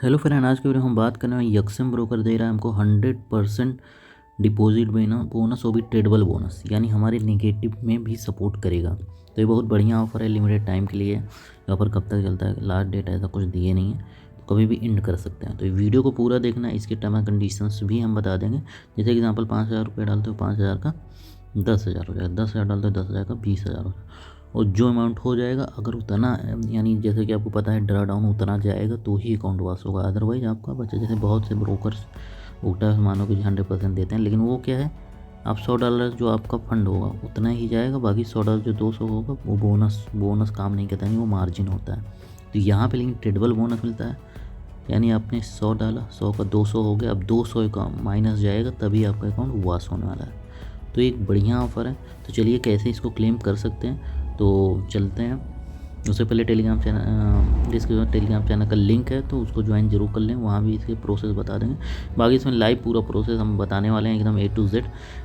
Hello friend, आज की video हम बात करने वाले यक्सम ब्रोकर दे रहा है हमको 100% डिपॉजिट बोनस, वो भी ट्रेडेबल बोनस, यानी हमारे नेगेटिव में भी सपोर्ट करेगा। तो ये बहुत बढ़िया ऑफर है, लिमिटेड टाइम के लिए। ये ऑफर कब तक चलता है, लास्ट डेट ऐसा कुछ दिए नहीं है, तो कभी भी एंड कर सकते हैं। तो ये वीडियो को पूरा देखना, इसके टर्म एंड कंडीशंस भी हम बता देंगे। जैसे एग्जाम्पल 5,000 रुपये डालते हो, 5,000 का 10,000 हो जाएगा, 10,000 डालते हो 10,000 का 20,000 हो जाएगा। और जो अमाउंट हो जाएगा, अगर उतना यानी जैसे कि आपको पता है ड्रा डाउन उतना जाएगा तो ही अकाउंट वास होगा, अदरवाइज आपका बच्चा, जैसे बहुत से ब्रोकर्स उल्टा मानो कि 100% देते हैं, लेकिन वो क्या है, आप $100 जो आपका फंड होगा उतना ही जाएगा, बाकी $100 जो 200 होगा वो बोनस काम नहीं करता, नहीं वो मार्जिन होता है। तो यहाँ पे लेकिन ट्रेडेबल बोनस मिलता है, यानी आपने 100 डाला, 100 का 200 हो गया, अब 200 का माइनस जाएगा तभी आपका अकाउंट वास होने वाला है। तो एक बढ़िया ऑफ़र है। तो चलिए कैसे इसको क्लेम कर सकते हैं, तो चलते हैं। उससे पहले Telegram channel, description Telegram channel का लिंक है, तो उसको ज्वाइन जरूर कर लें, वहाँ भी इसके प्रोसेस बता देंगे। बाकी इसमें लाइव पूरा प्रोसेस हम बताने वाले हैं एकदम A to Z।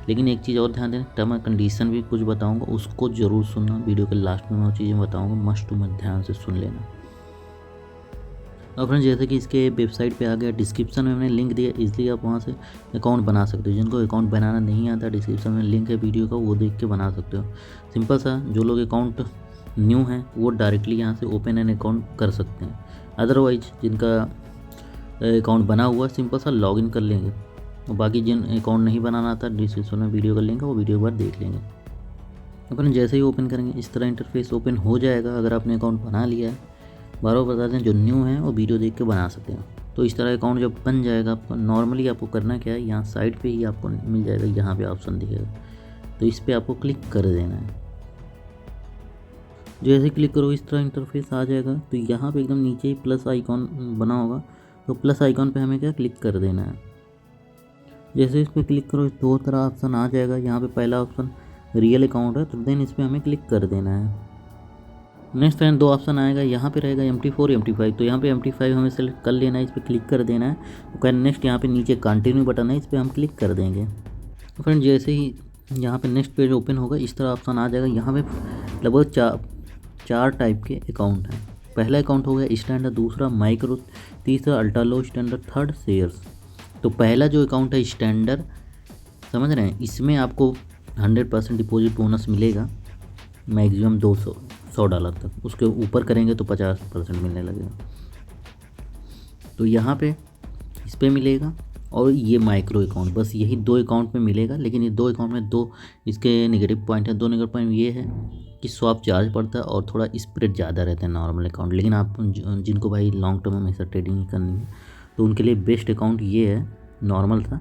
लेकिन एक चीज़ और ध्यान दें, टर्म एंड कंडीशन भी कुछ बताऊँगा, उसको ज़रूर सुनना। वीडियो के लास्ट में मैं वो चीज़ें बताऊँगा, मस्ट टू मस्ट ध्यान से सुन लेना। और फ्रेंड्स, जैसे कि इसके वेबसाइट पे आ गया, डिस्क्रिप्शन में मैंने लिंक दिया, इसलिए आप वहाँ से अकाउंट बना सकते हो। जिनको अकाउंट बनाना नहीं आता, डिस्क्रिप्शन में लिंक है वीडियो का, वो देख के बना सकते हो। सिंपल सा, जो लोग अकाउंट न्यू हैं वो डायरेक्टली यहाँ से ओपन एन अकाउंट कर सकते हैं। अदरवाइज जिनका अकाउंट बना हुआ है, सिंपल सा लॉगिन कर लेंगे। और बाकी जिन अकाउंट नहीं बनाना आता, डिस्क्रिप्शन में वीडियो का लिंक है, वो वीडियो एक बार देख लेंगे। अपन जैसे ही ओपन करेंगे इस तरह इंटरफेस ओपन हो जाएगा। अगर आपने अकाउंट बना लिया है, बार बार बता दें, जो न्यू है वो वीडियो देख के बना सकते हैं। तो इस तरह अकाउंट जब बन जाएगा आपका, नॉर्मली आपको करना क्या है, यहाँ साइड पे ही आपको मिल जाएगा, यहाँ पे ऑप्शन दिखेगा, तो इस पर आपको क्लिक कर देना है। जैसे क्लिक करो इस तरह इंटरफेस आ जाएगा। तो यहाँ पे एकदम नीचे ही प्लस आइकॉन बना होगा, तो प्लस आइकॉन पे हमें क्या क्लिक कर देना है। जैसे इस पर क्लिक करो, दो तरह ऑप्शन आ जाएगा। यहाँ पे पहला ऑप्शन रियल अकाउंट है, तो देन इस पर हमें क्लिक कर देना है। नेक्स्ट फ्रेंड, दो ऑप्शन आएगा, यहाँ पे रहेगा MT4 MT5, तो यहाँ पे MT5 हमें सेलेक्ट कर लेना है, इस पर क्लिक कर देना है। तो क्या नेक्स्ट, यहाँ पे नीचे कंटिन्यू बटन है, इस पर हम क्लिक कर देंगे। तो फ्रेंड, जैसे ही यहाँ पे नेक्स्ट पेज ओपन होगा, इस तरह ऑप्शन आ जाएगा। यहाँ पे लगभग चार टाइप के अकाउंट हैं। पहला अकाउंट हो गया स्टैंडर्ड, दूसरा माइक्रो, तीसरा ultra low standard, third shares. तो पहला जो अकाउंट है स्टैंडर्ड, समझ रहे हैं, इसमें आपको 100% डिपॉजिट बोनस मिलेगा, मैक्सिमम $100 तक। उसके ऊपर करेंगे तो 50% मिलने लगेगा। तो यहाँ पे इस पर मिलेगा। और ये माइक्रो अकाउंट, बस यही दो अकाउंट में मिलेगा। लेकिन ये दो अकाउंट में दो इसके नेगेटिव पॉइंट है। दो नेगेटिव पॉइंट ये है कि स्वैप चार्ज पड़ता है और थोड़ा स्प्रेड ज़्यादा रहता है नॉर्मल अकाउंट। लेकिन आप जिनको भाई लॉन्ग टर्म में हमेशा ट्रेडिंग करनी है, तो उनके लिए बेस्ट अकाउंट ये है, नॉर्मल था,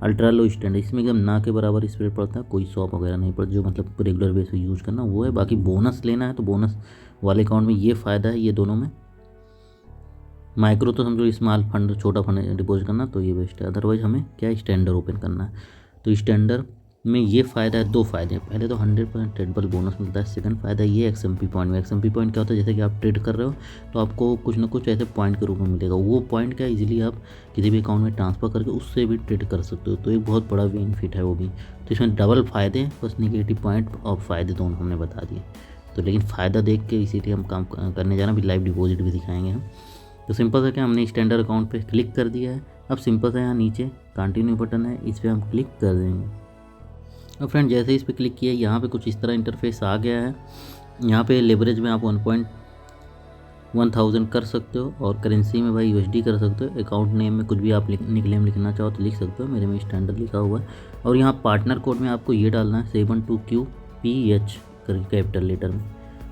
अल्ट्रा लो स्टैंडर्ड। इसमें एकदम ना के बराबर स्प्रेड पड़ता है, कोई स्वैप वगैरह नहीं पड़ता, जो मतलब रेगुलर बेस पे यूज़ करना वो है। बाकी बोनस लेना है तो बोनस वाले अकाउंट में ये फ़ायदा है, ये दोनों में। माइक्रो तो समझो स्मॉल फंड, छोटा फंड डिपॉजिट करना, तो ये बेस्ट है। अदरवाइज हमें क्या स्टैंडर्ड ओपन करना है। तो स्टैंडर्ड में ये फ़ायदा है, दो फ़ायदे हैं। पहले तो 100% ट्रेडेबल बोनस मिलता है। सेकंड फ़ायदा ये XMP पॉइंट में। XMP पॉइंट क्या होता है, जैसे कि आप ट्रेड कर रहे हो तो आपको कुछ ना कुछ ऐसे पॉइंट के रूप में मिलेगा। वो पॉइंट क्या, इजीली आप किसी भी अकाउंट में ट्रांसफ़र करके उससे भी ट्रेड कर सकते हो। तो एक बहुत बड़ा बेनिफिट है वो भी। तो इसमें डबल फ़ायदे हैं, बस निगेटिव पॉइंट और फ़ायदे दोनों हमने बता दिए। तो लेकिन फ़ायदा देख के इसीलिए हम काम करने जाना, भी लाइव डिपॉजिट भी दिखाएंगे हम। तो सिंपल सा क्या, हमने स्टैंडर्ड अकाउंट पे क्लिक कर दिया है। अब सिंपल सा यहाँ नीचे कंटिन्यू बटन है, इस पर हम क्लिक कर देंगे। अब फ्रेंड, जैसे इस पर क्लिक किया, यहाँ पे कुछ इस तरह इंटरफेस आ गया है। यहाँ पे लेवरेज में आप 1.1000 कर सकते हो, और करेंसी में भाई USD कर सकते हो। अकाउंट नेम में कुछ भी आप निकलेम लिखना चाहो तो लिख सकते हो, मेरे में स्टैंडर्ड लिखा हुआ है। और यहाँ पार्टनर कोड में आपको ये डालना है 72QPH करके कैपिटल लेटर में,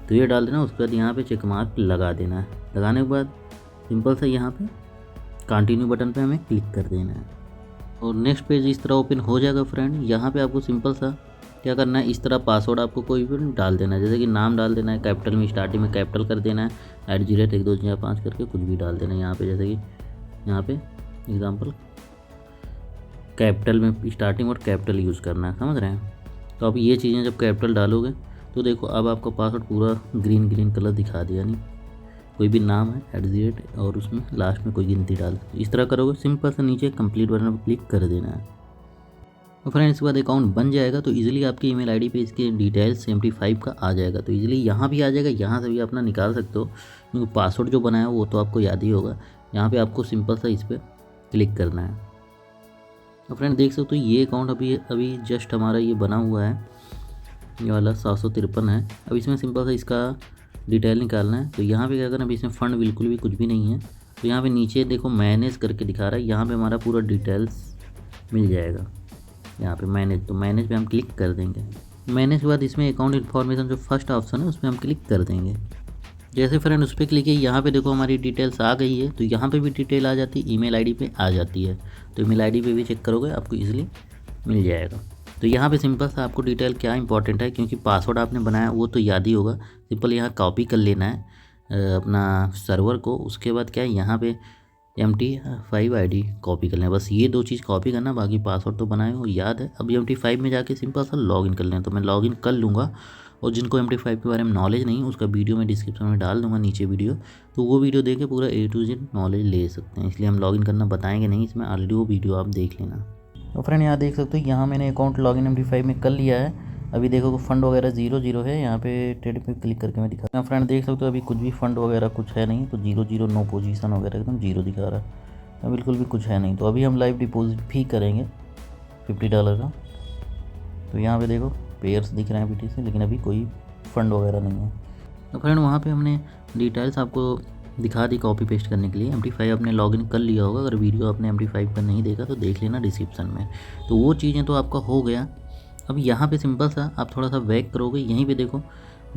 तो ये डाल देना। उसके बाद यहाँ पे चेक मार्क लगा देना है। लगाने के बाद सिंपल सा यहाँ पे कंटिन्यू बटन पे हमें क्लिक कर देना है, और नेक्स्ट पेज इस तरह ओपन हो जाएगा। फ्रेंड, यहाँ पे आपको सिंपल सा क्या करना है, इस तरह पासवर्ड आपको कोई भी डाल देना है। जैसे कि नाम डाल देना है, कैपिटल में स्टार्टिंग में कैपिटल कर देना है, @1234 करके कुछ भी डाल देना है यहाँ पे। जैसे कि यहाँ पे एग्जांपल कैपिटल में स्टार्टिंग और कैपिटल यूज़ करना है, समझ रहे हैं। तो आप ये चीज़ें जब कैपिटल डालोगे तो देखो अब आपका पासवर्ड पूरा ग्रीन कलर दिखा दिया। नहीं, कोई भी नाम है @ और उसमें लास्ट में कोई गिनती डाल, इस तरह करोगे। सिंपल से नीचे कंप्लीट बटन पर क्लिक कर देना है। तो फ्रेंड्स, इसके बाद अकाउंट बन जाएगा, तो इजीली आपकी ईमेल आईडी पे इसके डिटेल्स MT5 का आ जाएगा। तो इजीली यहाँ भी आ जाएगा, यहाँ से भी अपना निकाल सकते हो, क्योंकि पासवर्ड जो बनाया वो तो आपको याद ही होगा। यहाँ पे आपको सिंपल सा इस पर क्लिक करना है। तो फ्रेंड देख सकते हो ये अकाउंट अभी जस्ट हमारा ये बना हुआ है, ये वाला 753 है। अब इसमें सिंपल सा इसका डिटेल निकालना है। तो यहाँ पे क्या करना है, अभी इसमें फ़ंड बिल्कुल भी कुछ भी नहीं है। तो यहाँ पे नीचे देखो मैनेज करके दिखा रहा है, यहाँ पे हमारा पूरा डिटेल्स मिल जाएगा। यहाँ पे मैनेज, तो मैनेज पे हम क्लिक कर देंगे। मैनेज के बाद इसमें अकाउंट इन्फॉर्मेशन जो फर्स्ट ऑप्शन है उस पर हम क्लिक कर देंगे। जैसे फ्रेंड उस पर क्लिक किया, यहाँ पे देखो हमारी डिटेल्स आ गई है। तो यहाँ पे भी डिटेल आ जाती है, ईमेल आईडी पे आ जाती है। तो ईमेल आईडी पे भी चेक करोगे आपको इजीली मिल जाएगा। तो यहाँ पे सिंपल सा आपको डिटेल क्या इंपॉर्टेंट है, क्योंकि पासवर्ड आपने बनाया वो तो याद ही होगा। सिंपल यहाँ कॉपी कर लेना है अपना सर्वर को। उसके बाद क्या है, यहाँ पे MT5 ID कॉपी कर लें, बस ये 2 चीज़ कॉपी करना, बाकी पासवर्ड तो बनाए हो याद है। अब MT5 में जाके सिंपल सा लॉगिन कर लें। तो मैं लॉगिन कर लूँगा, और जिनको MT5 के बारे में नॉलेज नहीं उसका वीडियो मैं डिस्क्रिप्शन में डाल दूँगा नीचे वीडियो, तो वो वीडियो देख के पूरा A to Z नॉलेज ले सकते हैं। इसलिए हम लॉगिन करना बताएंगे नहीं इसमें, ऑलरेडी वो वीडियो आप देख लेना। तो फ्रेंड यहाँ देख सकते हो, यहाँ मैंने अकाउंट लॉगिन MT5 में कर लिया है। अभी देखो फंड वगैरह 0 है। यहाँ पे ट्रेड पे क्लिक करके मैं दिखाता हूँ। फ्रेंड देख सकते हो अभी कुछ भी फंड वगैरह कुछ है नहीं, तो 0 नो पोजीशन वगैरह एकदम 0 दिखा रहा है, बिल्कुल भी कुछ है नहीं। तो अभी हम लाइव डिपॉजिट भी करेंगे $50 का। तो यहाँ पे देखो पेयर्स दिख रहे हैं BTC से, लेकिन अभी कोई फंड वगैरह नहीं है। तो फ्रेंड वहाँ पे हमने डिटेल्स आपको दिखा दी कॉपी पेस्ट करने के लिए। MT5 आपने लॉगिन कर लिया होगा, अगर वीडियो आपने MT5 पर नहीं देखा तो देख लेना डिस्क्रिप्शन में। तो वो चीज़ें तो आपका हो गया। अब यहाँ पे सिंपल सा आप थोड़ा सा बैक करोगे, यहीं पे देखो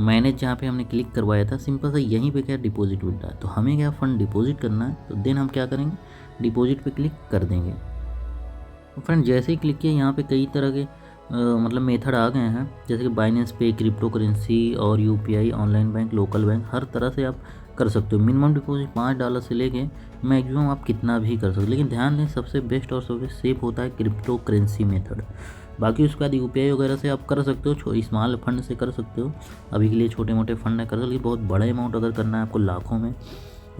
मैनेज जहाँ पे हमने क्लिक करवाया था, सिंपल सा यहीं पे क्या डिपॉजिट विड्रॉ है। तो हमें क्या फंड डिपॉजिट करना है, तो देन हम क्या करेंगे, डिपॉजिट पे क्लिक कर देंगे। तो फ्रेंड जैसे ही क्लिक किया, यहाँ पे कई तरह के मतलब मेथड आ गए हैं, जैसे कि बाइनेंस पे, क्रिप्टो करेंसी और UPI, online bank, local bank, हर तरह से आप कर सकते हो। मिनिमम डिपॉजिट $5 से लेके मैक्सिमम आप कितना भी कर सकते हो, लेकिन ध्यान दें सबसे बेस्ट और सबसे सेफ होता है क्रिप्टो करेंसी मेथड। बाकी उसके बाद UPI वगैरह से आप कर सकते हो, स्मॉल फंड से कर सकते हो। अभी के लिए छोटे मोटे फंड है कर सकते हो, लेकिन बहुत बड़ा अमाउंट अगर करना है आपको लाखों में,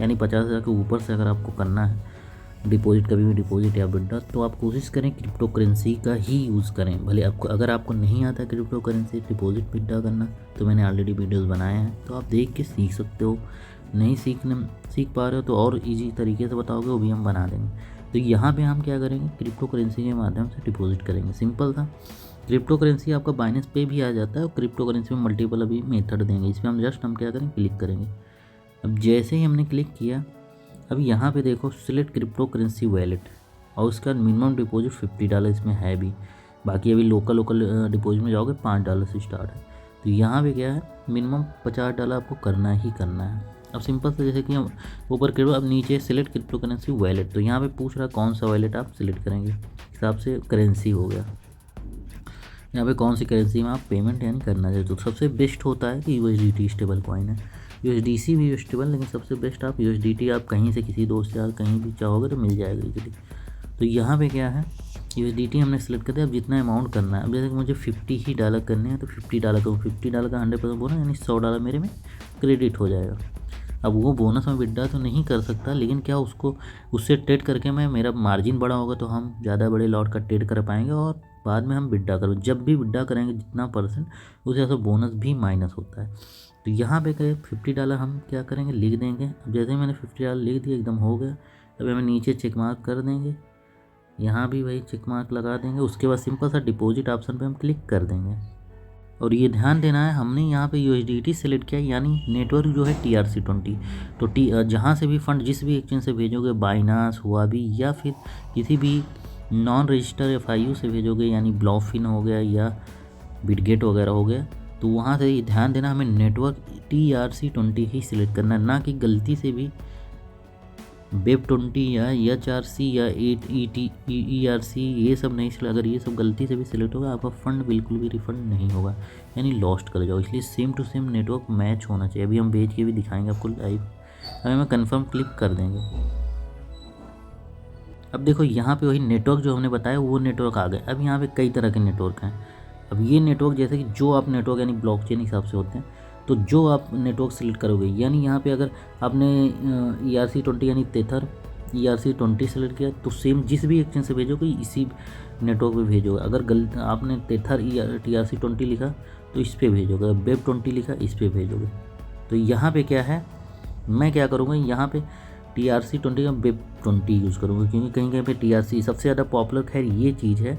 यानी 50,000 के ऊपर से अगर आपको करना है डिपॉजिट, कभी भी डिपॉजिट या विड्रॉ, तो आप कोशिश करें क्रिप्टो करेंसी का ही यूज़ करें। भले आपको अगर आपको नहीं आता क्रिप्टो करेंसी डिपॉजिट विड्रॉ करना, तो मैंने ऑलरेडी वीडियोस बनाए हैं, तो आप देख के सीख सकते हो। नहीं सीख पा रहे हो तो और इजी तरीके से बताओगे, वो भी हम बना देंगे। तो यहाँ पे हम क्या करेंगे, क्रिप्टो करेंसी के माध्यम से डिपॉजिट करेंगे। सिंपल था। क्रिप्टो करेंसी आपका बाइनेंस पे भी आ जाता है, और क्रिप्टो करेंसी में मल्टीपल अभी मेथड देंगे। इस पर हम क्या करेंगे, क्लिक करेंगे। अब जैसे ही हमने क्लिक किया, अब यहाँ पे देखो सिलेक्ट क्रिप्टो करेंसी वैलेट, और उसका मिनिमम डिपॉजिट $50 इसमें है भी। बाकी अभी लोकल डिपॉजिट में जाओगे $5 से स्टार्ट है। तो यहाँ पे क्या है, मिनिमम $50 आपको करना ही करना है। अब सिंपल से जैसे कि हम ऊपर क्रिप्टो, अब नीचे सिलेक्ट क्रिप्टो करेंसी वैलेट, तो यहाँ पे पूछ रहा है कौन सा वैलेट आप सिलेक्ट करेंगे, हिसाब से करेंसी हो गया। यहाँ पे कौन सी करेंसी में आप पेमेंट यानी करना चाहते हो। तो सबसे बेस्ट होता है कि USDT स्टेबल कॉइन है, USDC भी स्टेबल, लेकिन सबसे बेस्ट आप USDT आप कहीं से किसी दोस्त यार कहीं भी चाहोगे तो मिल जाएगा इजीली। तो यहाँ पे क्या है, USDT हमने सेलेक्ट कर दिया। अब जितना अमाउंट करना है, अब जैसे कि मुझे $50 ही करने हैं, तो $50 का $50 बोनस, यानी $100 मेरे में क्रेडिट हो जाएगा। अब वो बोनस मैं विड्रॉ तो नहीं कर सकता, लेकिन क्या उससे ट्रेड करके मेरा मार्जिन बड़ा होगा, तो हम ज़्यादा बड़े लॉट का ट्रेड कर पाएंगे, और बाद में हम विड्रॉ करेंगे। जब भी विड्रॉ करेंगे जितना परसेंट, उस हिसाब से बोनस भी माइनस होता है। तो यहाँ पे कहे $50 हम क्या करेंगे, लिख देंगे। अब जैसे मैंने $50 लिख दिया, एकदम हो गया। अब हमें नीचे चेक मार्क कर देंगे, यहाँ भी वही चेक मार्क लगा देंगे। उसके बाद सिंपल सा डिपॉजिट ऑप्शन पे हम क्लिक कर देंगे। और ये ध्यान देना है, हमने यहाँ पे USDT सेलेक्ट किया, यानी नेटवर्क जो है TRC20। तो जहाँ से भी फंड जिस भी एक्सचेंज से भेजोगे, बाइनास हुआ भी या फिर किसी भी नॉन रजिस्टर FIU से भेजोगे, यानी ब्लॉफिन हो गया या बिटगेट वगैरह हो गया, तो वहाँ से ध्यान देना हमें नेटवर्क TRC20 ही सिलेक्ट करना है, ना कि गलती से भी वेब20 या HRC या ERC ये सब नहीं सिलेक्ट। अगर ये सब गलती से भी सिलेक्ट होगा, आपका फ़ंड बिल्कुल भी रिफ़ंड नहीं होगा, यानी लॉस्ट कर जाओ। इसलिए same to same network match होना चाहिए। अभी हम भेज के भी दिखाएंगे आपको लाइव। अभी मैं कंफर्म क्लिक कर देंगे। अब देखो यहाँ पे वही नेटवर्क जो हमने बताया वो नेटवर्क आ गए। अब यहाँ पे कई तरह के नेटवर्क हैं। अब ये नेटवर्क जैसे कि जो आप नेटवर्क यानी ब्लॉकचेन हिसाब से होते हैं, तो जो आप नेटवर्क सेलेक्ट करोगे, यानी यहाँ पे अगर आपने ERC20 यानी तेथर ERC20 सेलेक्ट किया, तो सेम जिस भी एक्सचेंज से भेजोगे इसी नेटवर्क पे भेजोगे। अगर आपने तेथर TRC20 लिखा तो इस पर भेजोगे, वेब20 लिखा इस पर भेजोगे। तो यहाँ पे क्या है, मैं क्या करूँगा, यहाँ पे TRC20 का बेप 20 यूज़ करूँगा, क्योंकि कहीं कहीं पे TRC सबसे ज़्यादा पॉपुलर खैर ये चीज़ है,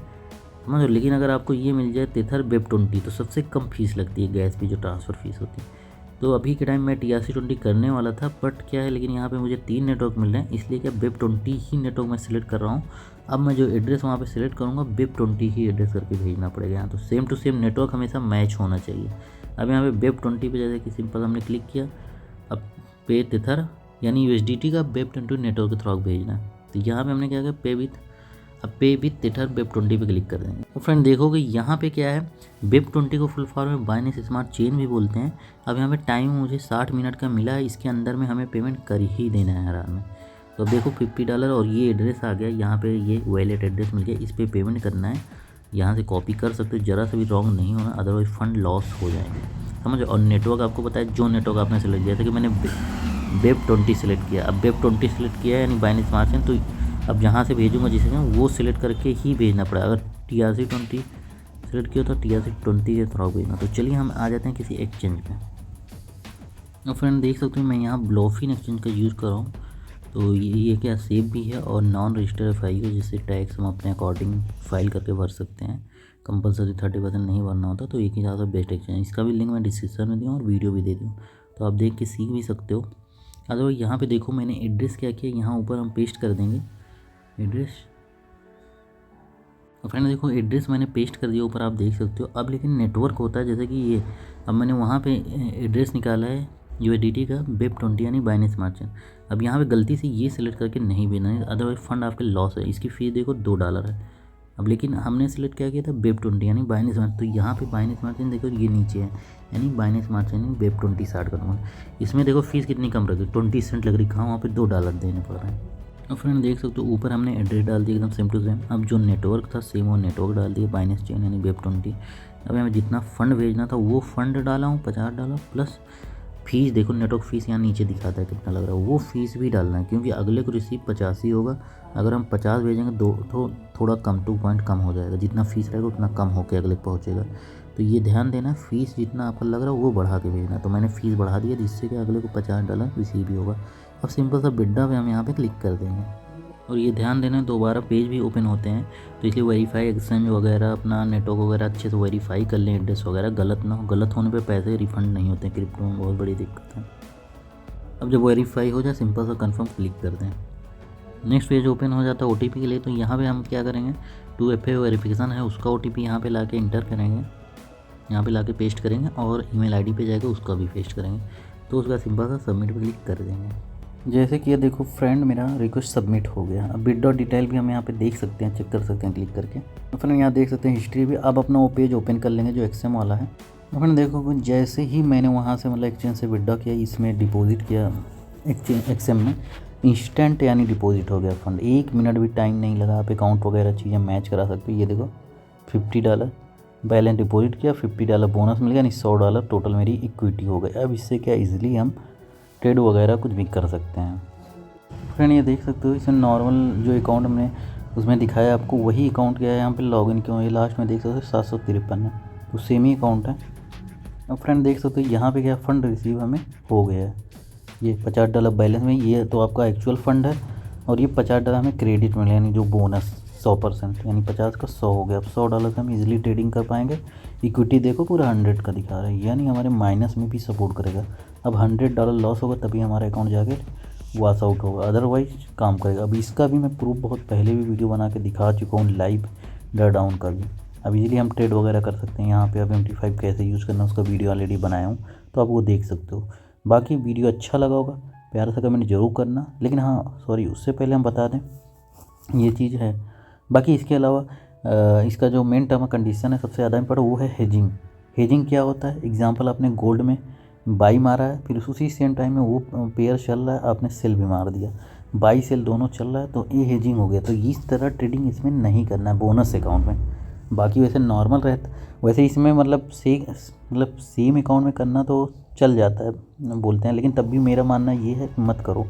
समझ लो। लेकिन अगर आपको ये मिल जाए टेथर बेप 20 तो सबसे कम फीस लगती है गैस की जो ट्रांसफ़र फीस होती है। तो अभी के टाइम में TRC20 करने वाला था, बट क्या है, लेकिन यहाँ पे मुझे 3 नेटवर्क मिल रहे हैं, इसलिए क्या बेप 20 ही नेटवर्क मैं सिलेक्ट कर रहा हूँ। अब मैं जो एड्रेस वहाँ पे सिलेक्ट करूँगा बेप 20 ही एड्रेस करके भेजना पड़ेगा यहाँ। तो सेम टू सेम नेटवर्क हमेशा मैच होना चाहिए। अब यहाँ पे बेप 20 पे जैसे कि सिंपल हमने क्लिक किया, अब पे टेथर यानी USDT का बेप 20 नेटवर्क के थ्रू भेजना है। तो यहाँ पे हमने क्या किया, पे विथ टेथर बेप 20 पे क्लिक कर देंगे। तो फ्रेंड देखोगे यहाँ पे क्या है, बेप 20 को फुल फॉर्म में बाइनेंस स्मार्ट चेन भी बोलते हैं। अब यहाँ पे टाइम मुझे 60 मिनट का मिला है, इसके अंदर में हमें पेमेंट कर ही देना है आराम में। तो अब देखो $50 और ये एड्रेस आ गया, यहाँ पे ये वॉलेट एड्रेस मिल गया, इस पर पेमेंट करना है। यहाँ से कॉपी कर सकते हो, ज़रा सा भी रॉन्ग नहीं होना, अदरवाइज फंड लॉस हो जाएंगे, समझो। और नेटवर्क आपको पता है, जो नेटवर्क आपने सेलेक्ट किया, जैसे कि मैंने बेप 20 सेलेक्ट किया। अब बेप 20 सेलेक्ट किया है यानी बाइनेंस स्मार्ट चेन, तो अब जहाँ से भेजूँगा जिसे वो सिलेक्ट करके ही भेजना पड़ेगा। अगर TRC20 सेलेक्ट किया तो TRC20 के थ्रू भेजना। तो चलिए हम आ जाते हैं किसी एक्सचेंज पे। और फ्रेंड देख सकते हो मैं यहाँ ब्लॉफिन एक्सचेंज का यूज़ कर रहा हूँ। तो ये क्या सेफ भी है और नॉन रजिस्टर्ड FI है, जिससे टैक्स हम अपने अकॉर्डिंग फाइल करके भर सकते हैं। कंपलसरी 30% नहीं भरना होता। तो एक ही ज़्यादा बेस्ट एक्सचेंज, इसका भी लिंक मैं डिस्क्रिप्शन में दूँ और वीडियो भी दे दूँ, तो आप देख के सीख भी सकते हो। अगर यहाँ पे देखो मैंने एड्रेस क्या किया, यहाँ ऊपर हम पेस्ट कर देंगे एड्रेस। और फ्रेंड देखो एड्रेस मैंने पेस्ट कर दिया ऊपर, आप देख सकते हो। अब लेकिन नेटवर्क होता है, जैसे कि ये अब मैंने वहाँ पे एड्रेस निकाला है USDT का बेप 20 यानी बाइनेंस स्मार्ट चेन। अब यहाँ पे गलती से ये सिलेक्ट करके नहीं भेजना है, अदरवाइज फंड आपके लॉस है। इसकी फ़ीस देखो $2 है। अब लेकिन हमने सिलेक्ट क्या किया था, बेप 20 यानी बाइनेंस स्मार्ट। तो यहाँ पे बाइनेंस स्मार्ट चेन देखो ये नीचे है, यानी बाइनेंस स्मार्ट चेन बेप 20 स्टार्ट करूँगा। इसमें देखो फीस कितनी कम रखी, 20 सेंट लग रही, कहाँ वहाँ पे $2 देने पड़ रहे हैं। और फ्रेंड देख सकते हो ऊपर हमने एड्रेस डाल दिया एकदम सेम टू सेम। अब जो नेटवर्क था सेम वो नेटवर्क डाल दिया, बाइनेंस चेन यानी बेप 20। अब हमें जितना फ़ंड भेजना था वो फ़ंड डाला हूँ, $50 प्लस फीस। देखो नेटवर्क फ़ीस यहाँ नीचे दिखाता है कितना लग रहा है, वो फीस भी डालना है, क्योंकि अगले को रिसीव 85 होगा। अगर हम 50 भेजेंगे तो थोड़ा कम 2 पॉइंट कम हो जाएगा, जितना फीस रहेगा उतना कम होकर अगले पहुँचेगा। तो ये ध्यान देना, फ़ीस जितना आपको लग रहा है वो बढ़ा के भेजना। तो मैंने फ़ीस बढ़ा दिया, जिससे कि अगले को $50 रिसीव भी होगा। अब सिंपल सा बिड्डा पे हम यहाँ पे क्लिक कर देंगे। और ये ध्यान देना दोबारा पेज भी ओपन होते हैं, तो इसलिए वेरीफाई एक्सचेंज वगैरह अपना नेटवर्क वगैरह अच्छे से वेरीफाई कर लें, एड्रेस वगैरह गलत ना हो। गलत होने पे पैसे रिफ़ंड नहीं होते, क्रिप्टो में बहुत बड़ी दिक्कत है। अब जब वेरीफाई हो जाए सिंपल सा कंफर्म क्लिक कर दें, नेक्स्ट पेज ओपन हो जाता है OTP के लिए। तो यहाँ पे हम क्या करेंगे, 2FA वेरिफिकेशन है उसका OTP यहाँ पे ला के इंटर करेंगे, यहाँ पे ला के पेस्ट करेंगे, और ईमेल ID पे जाएगा उसका भी पेस्ट करेंगे। तो उसका सिंपल सा सबमिट पे क्लिक कर देंगे। जैसे कि ये देखो फ्रेंड मेरा रिक्वेस्ट सबमिट हो गया। अब बिट डॉट डिटेल भी हम यहाँ पे देख सकते हैं, चेक कर सकते हैं क्लिक करके। तो फ्रेंड यहाँ देख सकते हैं हिस्ट्री भी। अब अपना वो पेज ओपन कर लेंगे जो XM वाला है। तो फ्रेंड देखो जैसे ही मैंने वहाँ से मतलब एक्सचेंज से विड्रॉ किया, इसमें डिपॉजिट किया XM में, इंस्टेंट यानी डिपॉजिट हो गया फंड। 1 मिनट भी टाइम नहीं लगा। आप अकाउंट वगैरह चीज़ें मैच करा सकते हो। ये देखो $50 बैलेंस डिपॉजिट किया, $50 बोनस मिल गया, यानी $100 टोटल मेरी इक्विटी हो गई। अब इससे क्या ईजिली हम ट्रेड वगैरह कुछ भी कर सकते हैं। फ्रेंड ये देख सकते हो इसमें नॉर्मल जो अकाउंट हमने उसमें दिखाया आपको, वही अकाउंट क्या है यहाँ पे लॉगिन क्यों है, लास्ट में देख सकते हो 753 है, तो सेम ही अकाउंट है। अब फ्रेंड देख सकते हो यहाँ पे क्या फंड रिसीव हमें हो गया है, ये $50 बैलेंस में। ये तो आपका एक्चुअल फंड है, और ये $50 हमें क्रेडिट मिले, यानी जो बोनस 100%, यानी 50 का 100 हो गया। अब $100 से हम इजीली ट्रेडिंग कर पाएंगे। इक्विटी देखो पूरा 100 का दिखा रहा है, यानी हमारे माइनस में भी सपोर्ट करेगा। अब $100 लॉस होगा तभी हमारा अकाउंट जाके वॉश आउट होगा, अदरवाइज काम करेगा। अब इसका भी मैं प्रूफ बहुत पहले भी वीडियो बना के दिखा चुका हूँ, लाइव डर डाउन का भी। अब इजीली हम ट्रेड वगैरह कर सकते हैं। यहाँ पे अब MT5 कैसे यूज़ करना उसका वीडियो ऑलरेडी बनाया हूँ, तो आप वो देख सकते हो। बाकी वीडियो अच्छा लगा होगा प्यार से कमेंट जरूर करना। लेकिन हाँ सॉरी, उससे पहले हम बता दें ये चीज़ है। बाकी इसके अलावा इसका जो मेन टर्म कंडीशन है सबसे ज़्यादा इम्पोर्टेंट, वो है हेजिंग। हेजिंग क्या होता है, एग्जांपल आपने गोल्ड में बाई मारा है, फिर उसी सेम टाइम में वो पेयर चल रहा है, आपने सेल भी मार दिया, बाई सेल दोनों चल रहा है, तो ये हेजिंग हो गया। तो इस तरह ट्रेडिंग इसमें नहीं करना है बोनस अकाउंट में। बाकी वैसे नॉर्मल रहता, वैसे इसमें मतलब सेम अकाउंट में करना तो चल जाता है बोलते हैं, लेकिन तब भी मेरा मानना ये है कि मत करो,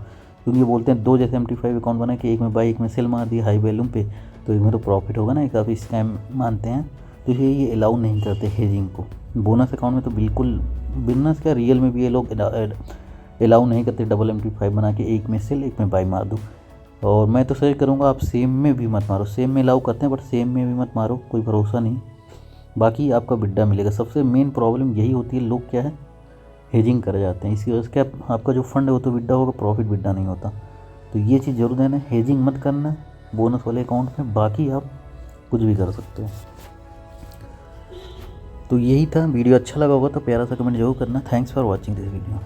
क्योंकि ये बोलते हैं 2 जैसे MT5 अकाउंट बना के एक में बाई एक में सेल मार दिया हाई वैल्यूम पे, तो एक में तो प्रॉफिट होगा ना, एक काफ़ी स्कैम मानते हैं। तो ये अलाउ नहीं करते हेजिंग को। बोनस अकाउंट में तो बिल्कुल, बोनस क्या रियल में भी ये लोग अलाउ नहीं करते डबल MT5 बना के एक में सेल एक में बाई मार दो। और मैं तो सजेस्ट करूँगा आप सेम में भी मत मारो, सेम में अलाउ करते हैं बट सेम में भी मत मारो, कोई भरोसा नहीं, बाकी आपका बिड्डा मिलेगा। सबसे मेन प्रॉब्लम यही होती है, लोग क्या है हेजिंग कर जाते हैं, इसी वजह से क्या आपका जो फंड है वो तो बिड्डा होगा, प्रॉफिट बिड्डा नहीं होता। तो ये चीज़ जरूर देना, हेजिंग मत करना बोनस वाले अकाउंट में, बाकी आप कुछ भी कर सकते हो। तो यही था, वीडियो अच्छा लगा होगा तो प्यारा सा कमेंट जरूर करना। Thanks for watching this video.